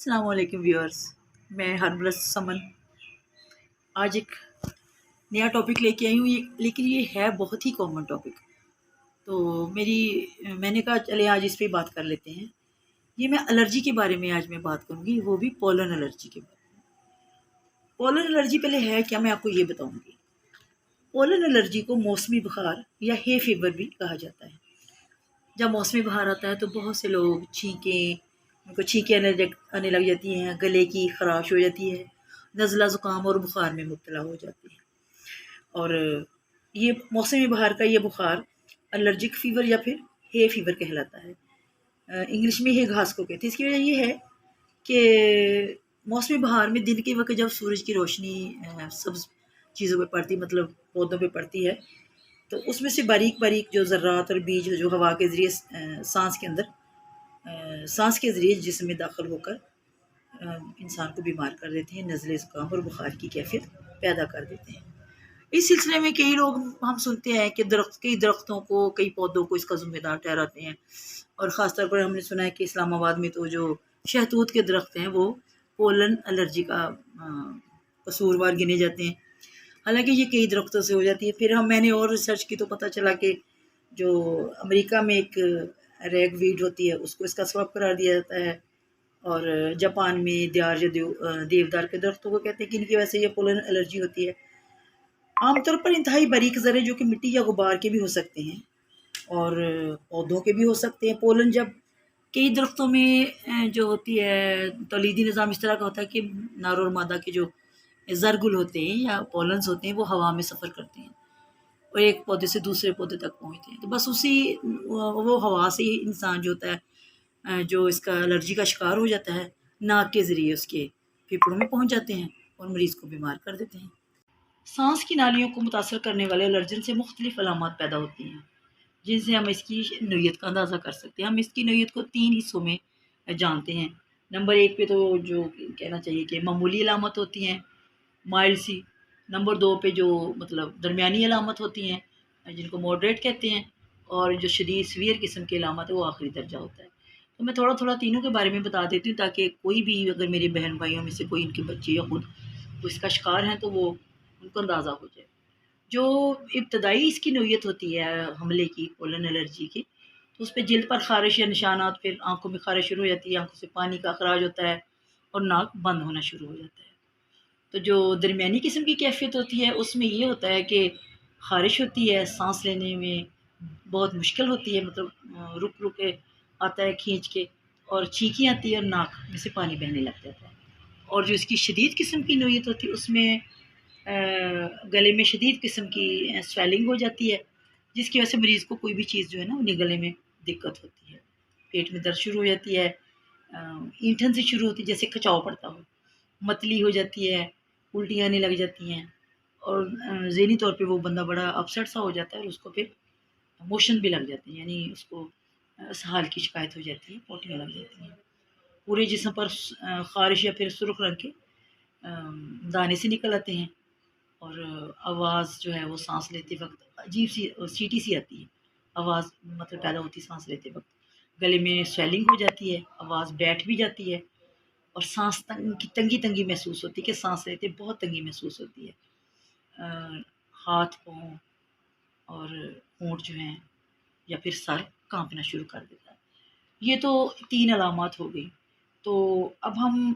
السلام علیکم ویورز، میں ہربلس سمن آج ایک نیا ٹاپک لے کے آئی ہوں، لیکن یہ ہے بہت ہی کامن ٹاپک. تو میں نے کہا چلے آج اس پہ بات کر لیتے ہیں. یہ میں الرجی کے بارے میں آج میں بات کروں گی، وہ بھی پولن الرجی کے بارے میں. پولن الرجی پہلے ہے کیا میں آپ کو یہ بتاؤں گی. پولن الرجی کو موسمی بخار یا ہے فیور بھی کہا جاتا ہے. جب موسمی بہار آتا ہے تو بہت سے لوگ ان کو چھینکیں آنے لگ جاتی ہیں، گلے کی خراش ہو جاتی ہے، نزلہ زکام اور بخار میں مبتلا ہو جاتے ہیں. اور یہ موسمی بہار کا یہ بخار الرجک فیور یا پھر ہے فیور کہلاتا ہے. انگلش میں ہے گھاس کو کہتے ہیں. اس کی وجہ یہ ہے کہ موسمی بہار میں دن کے وقت جب سورج کی روشنی سبز چیزوں پہ پڑتی، مطلب پودوں پہ پڑتی ہے، تو اس میں سے باریک باریک جو ذرات اور بیج جو ہوا کے ذریعے سانس کے ذریعے جسم میں داخل ہو کر انسان کو بیمار کر دیتے ہیں، نزلے زکام اور بخار کی کیفیت پیدا کر دیتے ہیں. اس سلسلے میں کئی لوگ ہم سنتے ہیں کہ کئی درختوں کو، کئی پودوں کو اس کا ذمہ دار ٹھہراتے ہیں. اور خاص طور پر ہم نے سنا ہے کہ اسلام آباد میں تو جو شہتوت کے درخت ہیں وہ پولن الرجی کا قصوروار گنے جاتے ہیں. حالانکہ یہ کئی درختوں سے ہو جاتی ہے. پھر میں نے اور ریسرچ کی تو پتہ چلا کہ جو امریکہ میں ایک ریگ ویڈ ہوتی ہے اس کو اس کا سبب قرار دیا جاتا ہے، اور جاپان میں دیار یا دیودار کے درختوں کو کہتے ہیں کہ ان کی وجہ سے یہ پولن الرجی ہوتی ہے. عام طور پر انتہائی باریک ذرے جو کہ مٹی یا غبار کے بھی ہو سکتے ہیں اور پودوں کے بھی ہو سکتے ہیں. پولن جب کئی درختوں میں جو ہوتی ہے تولیدی نظام اس طرح کا ہوتا ہے کہ نر اور مادہ کے جو زرگل ہوتے ہیں یا پولنز ہوتے ہیں وہ ہوا میں سفر کرتے ہیں اور ایک پودے سے دوسرے پودے تک پہنچتے ہیں. تو بس وہ ہوا سے ہی انسان جو ہوتا ہے جو اس کا الرجی کا شکار ہو جاتا ہے، ناک کے ذریعے اس کے پھیپھڑوں میں پہنچ جاتے ہیں اور مریض کو بیمار کر دیتے ہیں. سانس کی نالیوں کو متاثر کرنے والے الرجن سے مختلف علامات پیدا ہوتی ہیں جن سے ہم اس کی نوعیت کا اندازہ کر سکتے ہیں. ہم اس کی نوعیت کو 3 حصوں میں جانتے ہیں. نمبر 1 پہ تو جو کہنا چاہیے کہ معمولی علامت ہوتی ہیں، مائلڈ سی. نمبر 2 پہ جو مطلب درمیانی علامت ہوتی ہیں جن کو ماڈریٹ کہتے ہیں، اور جو شدید سویئر قسم کی علامت ہے وہ آخری درجہ ہوتا ہے. تو میں تھوڑا تھوڑا تینوں کے بارے میں بتا دیتی ہوں تاکہ کوئی بھی اگر میرے بہن بھائیوں میں سے کوئی ان کے بچے یا خود وہ اس کا شکار ہیں تو وہ ان کو اندازہ ہو جائے. جو ابتدائی اس کی نوعیت ہوتی ہے حملے کی، پولن الرجی کی، تو اس پہ جلد پر خارش یا نشانات، پھر آنکھوں میں خارش شروع ہو جاتی ہے، آنکھوں سے پانی کا اخراج ہوتا ہے اور ناک بند ہونا شروع ہو جاتا ہے. تو جو درمیانی قسم کی کیفیت ہوتی ہے اس میں یہ ہوتا ہے کہ خارش ہوتی ہے، سانس لینے میں بہت مشکل ہوتی ہے، مطلب رک رک کے آتا ہے کھینچ کے، اور چھینکیں آتی ہے اور ناک میں سے پانی بہنے لگ جاتا ہے. اور جو اس کی شدید قسم کی نوعیت ہوتی ہے اس میں گلے میں شدید قسم کی سویلنگ ہو جاتی ہے جس کی وجہ سے مریض کو کوئی بھی چیز جو ہے نا انہیں گلے میں دقت ہوتی ہے، پیٹ میں درد شروع ہو جاتی ہے، اینٹھن سے شروع ہوتی ہے جیسے کھچاؤ پڑتا ہو، متلی ہو جاتی ہے، الٹیاں آنے لگ جاتی ہیں، اور ذہنی طور پہ وہ بندہ بڑا اپسیٹ سا ہو جاتا ہے اور اس کو پھر موشن بھی لگ جاتے ہیں، یعنی اس کو اسہال کی شکایت ہو جاتی ہے، پوٹیاں لگ جاتی ہیں. پورے جسم پر خارش یا پھر سرخ رنگ کے دانے سے نکل آتے ہیں، اور آواز جو ہے وہ سانس لیتے وقت عجیب سی سیٹی سی آتی ہے، آواز مطلب پیدا ہوتی ہے سانس لیتے وقت. گلے میں سویلنگ ہو جاتی ہے، آواز بیٹھ بھی جاتی ہے، اور سانس تنگی محسوس ہوتی ہے کہ سانس لیتے بہت تنگی محسوس ہوتی ہے. ہاتھ پاؤں اور ہونٹ جو ہیں یا پھر سر کانپنا شروع کر دیتا ہے. یہ تو 3 علامات ہو گئی. تو اب ہم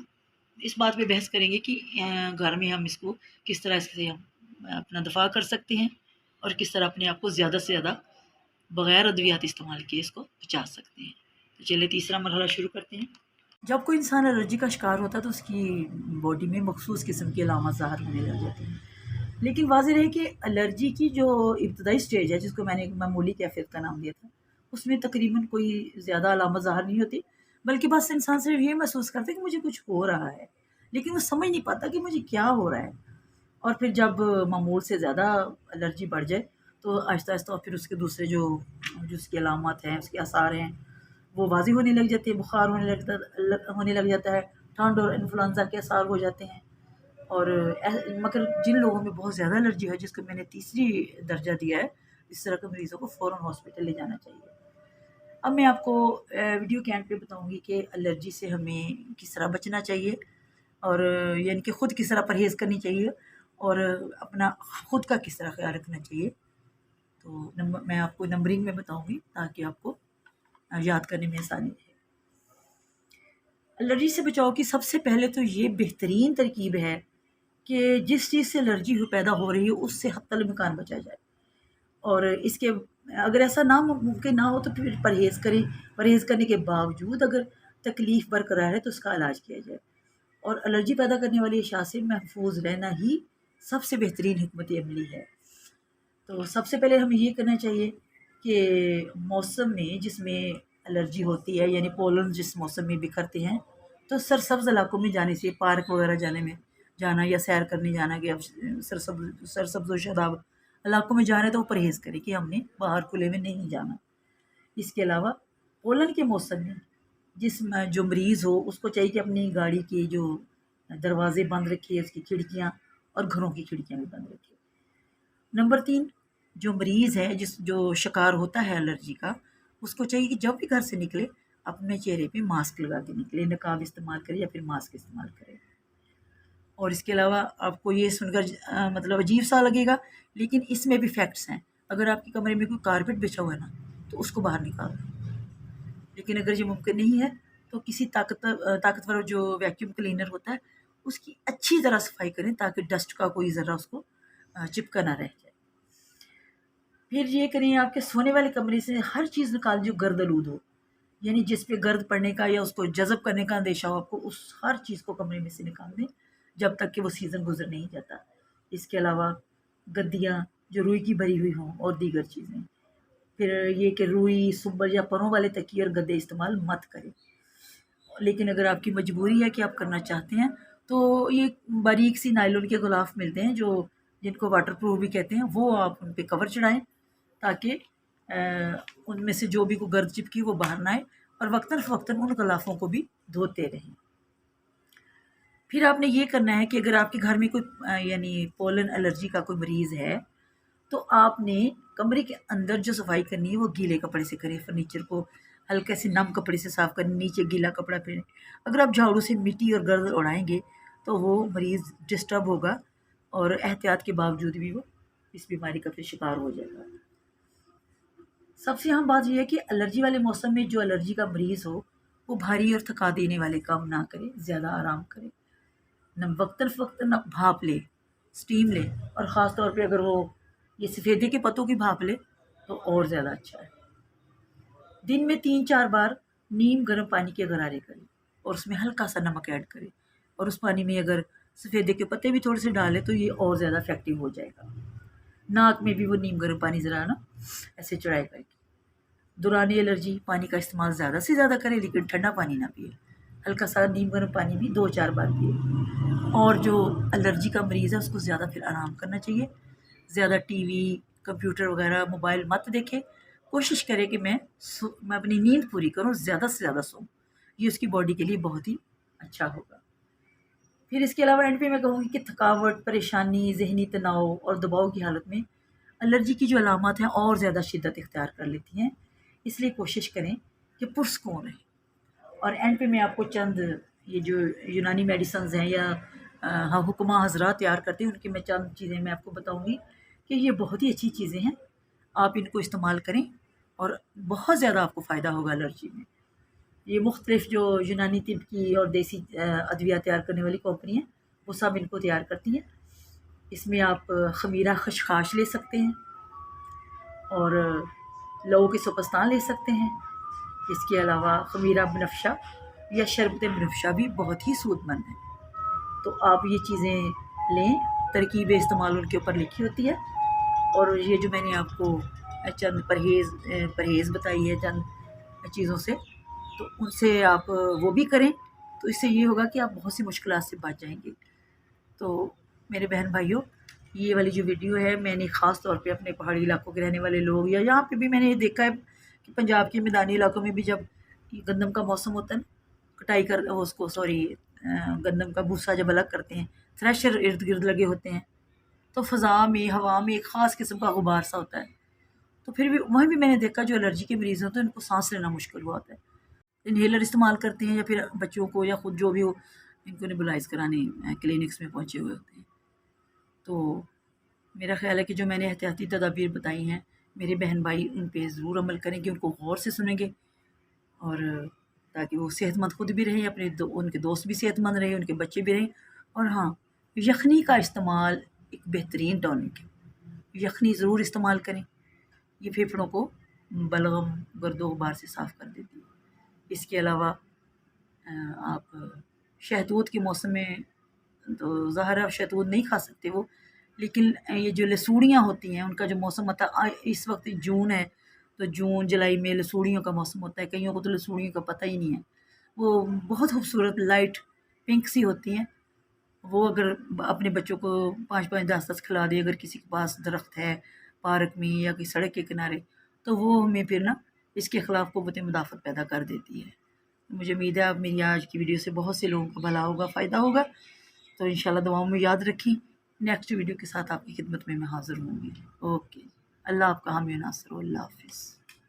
اس بات پہ بحث کریں گے کہ گھر میں ہم اس کو کس طرح سے ہم اپنا دفاع کر سکتے ہیں اور کس طرح اپنے آپ کو زیادہ سے زیادہ بغیر ادویات استعمال کیے اس کو بچا سکتے ہیں. تو چلیے تیسرا مرحلہ شروع کرتے ہیں. جب کوئی انسان الرجی کا شکار ہوتا ہے تو اس کی باڈی میں مخصوص قسم کی علامات ظاہر ہونے لگ جاتی ہیں. لیکن واضح رہے کہ الرجی کی جو ابتدائی سٹیج ہے جس کو میں نے معمولی کیفیت کا نام دیا تھا، اس میں تقریباً کوئی زیادہ علامت ظاہر نہیں ہوتی، بلکہ بس انسان صرف یہ محسوس کرتا ہے کہ مجھے کچھ ہو رہا ہے، لیکن وہ سمجھ نہیں پاتا کہ مجھے کیا ہو رہا ہے. اور پھر جب معمول سے زیادہ الرجی بڑھ جائے تو آہستہ آہستہ پھر اس کے دوسرے جو اس کی علامات ہیں، اس کے آثار ہیں، وہ واضح ہونے لگ جاتے ہیں. بخار ہونے لگ جاتا ہے، ٹھنڈ اور انفلوئنزا کے آثار ہو جاتے ہیں. اور مگر جن لوگوں میں بہت زیادہ الرجی ہے، جس کو میں نے تیسری درجہ دیا ہے، اس طرح کے مریضوں کو فوراً ہاسپٹل لے جانا چاہیے. اب میں آپ کو ویڈیو کے اینڈ پہ بتاؤں گی کہ الرجی سے ہمیں کس طرح بچنا چاہیے، اور یعنی کہ خود کس طرح پرہیز کرنی چاہیے، اور اپنا خود کا کس طرح خیال رکھنا چاہیے۔ تو میں آپ کو نمبرنگ میں بتاؤں گی تاکہ آپ کو یاد کرنے میں آسانی رہے۔ الرجی سے بچاؤ کی سب سے پہلے تو یہ بہترین ترکیب ہے کہ جس چیز سے الرجی پیدا ہو رہی ہے اس سے حتی الامکان بچا جائے، اور اس کے اگر ایسا ممکن نہ ہو تو پھر پرہیز کریں۔ پرہیز کرنے کے باوجود اگر تکلیف برقرار ہے تو اس کا علاج کیا جائے، اور الرجی پیدا کرنے والی اشیاء سے محفوظ رہنا ہی سب سے بہترین حکمت عملی ہے۔ تو سب سے پہلے ہمیں یہ کرنا چاہیے کہ موسم میں جس میں الرجی ہوتی ہے، یعنی پولن جس موسم میں بکھرتے ہیں، تو سرسبز علاقوں میں جانے سے، پارک وغیرہ جانا یا سیر کرنے جانا، کہ اب سرسبز و شاداب علاقوں میں جانا ہے تو وہ پرہیز کرے کہ ہم نے باہر کھلے میں نہیں جانا۔ اس کے علاوہ پولن کے موسم میں جو مریض ہو اس کو چاہیے کہ اپنی گاڑی کے جو دروازے بند رکھے، اس کی کھڑکیاں اور گھروں کی کھڑکیاں بھی بند رکھے۔ نمبر 3، جو مریض ہے جو شکار ہوتا ہے الرجی کا، اس کو چاہیے کہ جب بھی گھر سے نکلے اپنے چہرے پہ ماسک لگا کے نکلے، نقاب استعمال کرے یا پھر ماسک استعمال کرے۔ اور اس کے علاوہ آپ کو یہ سن کر مطلب عجیب سا لگے گا، لیکن اس میں بھی فیکٹس ہیں۔ اگر آپ کے کمرے میں کوئی کارپیٹ بچھا ہوا ہے نا تو اس کو باہر نکال دیں، لیکن اگر یہ ممکن نہیں ہے تو کسی طاقتور جو ویکیوم کلینر ہوتا ہے اس کی اچھی طرح صفائی کریں تاکہ ڈسٹ کا کوئی ذرہ اس کو چپکا نہ رہ جائے۔ پھر یہ کریں آپ کے سونے والے کمرے سے ہر چیز نکال جو گرد آلود ہو، یعنی جس پہ گرد پڑنے کا یا اس کو جذب کرنے کا اندیشہ ہو، آپ کو اس ہر چیز کو کمرے میں سے نکال دیں جب تک کہ وہ سیزن گزر نہیں جاتا۔ اس کے علاوہ گدیاں جو روئی کی بھری ہوئی ہوں اور دیگر چیزیں، پھر یہ کہ روئی، سبر یا پروں والے تکیے اور گدے استعمال مت کریں۔ لیکن اگر آپ کی مجبوری ہے کہ آپ کرنا چاہتے ہیں تو یہ باریک سی نائلون کے غلاف ملتے ہیں جن کو واٹر پروف بھی کہتے ہیں، وہ آپ ان پہ کور چڑھائیں تاکہ ان میں سے جو بھی کوئی گرد چپکی وہ باہر نہ آئے، اور وقتاً فوقتاً ان غلافوں کو بھی دھوتے رہیں۔ پھر آپ نے یہ کرنا ہے کہ اگر آپ کے گھر میں کوئی یعنی پولن الرجی کا کوئی مریض ہے تو آپ نے کمرے کے اندر جو صفائی کرنی ہے وہ گیلے کپڑے سے کریں۔ فرنیچر کو ہلکے سے نم کپڑے سے صاف کریں، نیچے گیلا کپڑا پھیریں۔ اگر آپ جھاڑو سے مٹی اور گرد اڑائیں گے تو وہ مریض ڈسٹرب ہوگا، اور احتیاط کے باوجود بھی وہ اس بیماری کا پھر شکار ہو جائے گا۔ سب سے اہم بات یہ ہے کہ الرجی والے موسم میں جو الرجی کا مریض ہو وہ بھاری اور تھکا دینے والے کام نہ کرے، زیادہ آرام کرے، وقتاً فوقتاً بھاپ لے، سٹیم لے، اور خاص طور پہ اگر وہ یہ سفیدے کے پتوں کی بھاپ لے تو اور زیادہ اچھا ہے۔ دن میں 3-4 بار نیم گرم پانی کے غرارے کریں اور اس میں ہلکا سا نمک ایڈ کریں، اور اس پانی میں اگر سفیدے کے پتے بھی تھوڑے سے ڈالیں تو یہ اور زیادہ افیکٹو ہو جائے گا۔ ناک میں بھی وہ نیم گرم پانی ذرا ایسے چڑھائے کر کے۔ دوران الرجی پانی کا استعمال زیادہ سے زیادہ کریں، لیکن ٹھنڈا پانی نہ پیے، ہلکا سا نیم گرم پانی بھی 2-4 بار پیے۔ اور جو الرجی کا مریض ہے اس کو زیادہ پھر آرام کرنا چاہیے، زیادہ ٹی وی، کمپیوٹر وغیرہ، موبائل مت دیکھے۔ کوشش کرے کہ میں اپنی نیند پوری کروں، زیادہ سے زیادہ سوؤں، یہ اس کی باڈی کے لیے بہت ہی اچھا ہوگا۔ پھر اس کے علاوہ اینڈ پہ میں کہوں گی کہ تھکاوٹ، پریشانی، ذہنی تناؤ اور دباؤ کی حالت میں الرجی کی جو علامات ہیں اور زیادہ شدت اختیار کر لیتی ہیں، اس لیے کوشش کریں کہ پرسکون رہیں۔ اور اینڈ پہ میں آپ کو چند یہ جو یونانی میڈیسنز ہیں یا حکمہ حضرات تیار کرتے ہیں ان کی میں چند چیزیں میں آپ کو بتاؤں گی کہ یہ بہت ہی اچھی چیزیں ہیں، آپ ان کو استعمال کریں اور بہت زیادہ آپ کو فائدہ ہوگا الرجی میں۔ یہ مختلف جو یونانی طب کی اور دیسی ادویات تیار کرنے والی کمپنی ہیں وہ سب ان کو تیار کرتی ہیں۔ اس میں آپ خمیرہ خشخاش لے سکتے ہیں اور لو کے سوپستان لے سکتے ہیں۔ اس کے علاوہ خمیرہ بنفشہ یا شربت بنفشہ بھی بہت ہی سود مند ہے، تو آپ یہ چیزیں لیں، ترکیب استعمال ان کے اوپر لکھی ہوتی ہے۔ اور یہ جو میں نے آپ کو چند پرہیز بتائی ہے چند چیزوں سے، تو ان سے آپ وہ بھی کریں، تو اس سے یہ ہوگا کہ آپ بہت سی مشکلات سے بچ جائیں گے۔ تو میرے بہن بھائیوں، یہ والی جو ویڈیو ہے میں نے خاص طور پہ اپنے پہاڑی علاقوں کے رہنے والے لوگ، یا یہاں پہ بھی میں نے یہ دیکھا ہے کہ پنجاب کے میدانی علاقوں میں بھی جب گندم کا موسم ہوتا ہے نا، کٹائی گندم کا بھوسا جب الگ کرتے ہیں، تھریشر ارد گرد لگے ہوتے ہیں، تو فضا میں، ہوا میں ایک خاص قسم کا غبار سا ہوتا ہے، تو پھر بھی وہیں بھی میں نے دیکھا جو الرجی کے مریض ہوتے ہیں ان کو سانس لینا مشکل ہوا ہوتا ہے، انہیلر استعمال کرتے ہیں یا پھر بچوں کو یا خود جو بھی ہو ان کو نیبولائز کرانے کلینکس میں پہنچے ہوئے ہوتے ہیں۔ تو میرا خیال ہے کہ جو میں نے احتیاطی تدابیر بتائی ہیں میرے بہن بھائی ان پہ ضرور عمل کریں گے، ان کو غور سے سنیں گے، اور تاکہ وہ صحت مند خود بھی رہیں، اپنے ان کے دوست بھی صحت مند رہیں، ان کے بچے بھی رہیں۔ اور ہاں، یخنی کا استعمال ایک بہترین ٹونک ہے، یخنی ضرور استعمال کریں، یہ پھیپھڑوں کو بلغم گرد و غبار سے صاف کر دیتی ہے۔ اس کے علاوہ آپ شہتوت کے موسم میں تو ظاہر ہے شہتوت نہیں کھا سکتے وہ، لیکن یہ جو لسوڑیاں ہوتی ہیں ان کا جو موسم ہوتا ہے اس وقت جون ہے تو جون جولائی میں لسوڑیوں کا موسم ہوتا ہے، کئیوں کو تو لسوڑیوں کا پتہ ہی نہیں ہے، وہ بہت خوبصورت لائٹ پنک سی ہوتی ہیں، وہ اگر اپنے بچوں کو 5 10 10 کھلا دے، اگر کسی کے پاس درخت ہے پارک میں یا کسی سڑک کے کنارے، تو وہ ہمیں پھر نا اس کے خلاف قوت مدافعت پیدا کر دیتی ہے۔ مجھے امید ہے آپ میری آج کی ویڈیو سے بہت سے لوگوں کو بھلا ہوگا، فائدہ ہوگا، تو انشاءاللہ دعاؤں میں یاد رکھیں۔ نیکسٹ ویڈیو کے ساتھ آپ کی خدمت میں حاضر ہوں گی۔ اوکے، اللہ آپ کا حامی و ناصر ہو، اللہ حافظ۔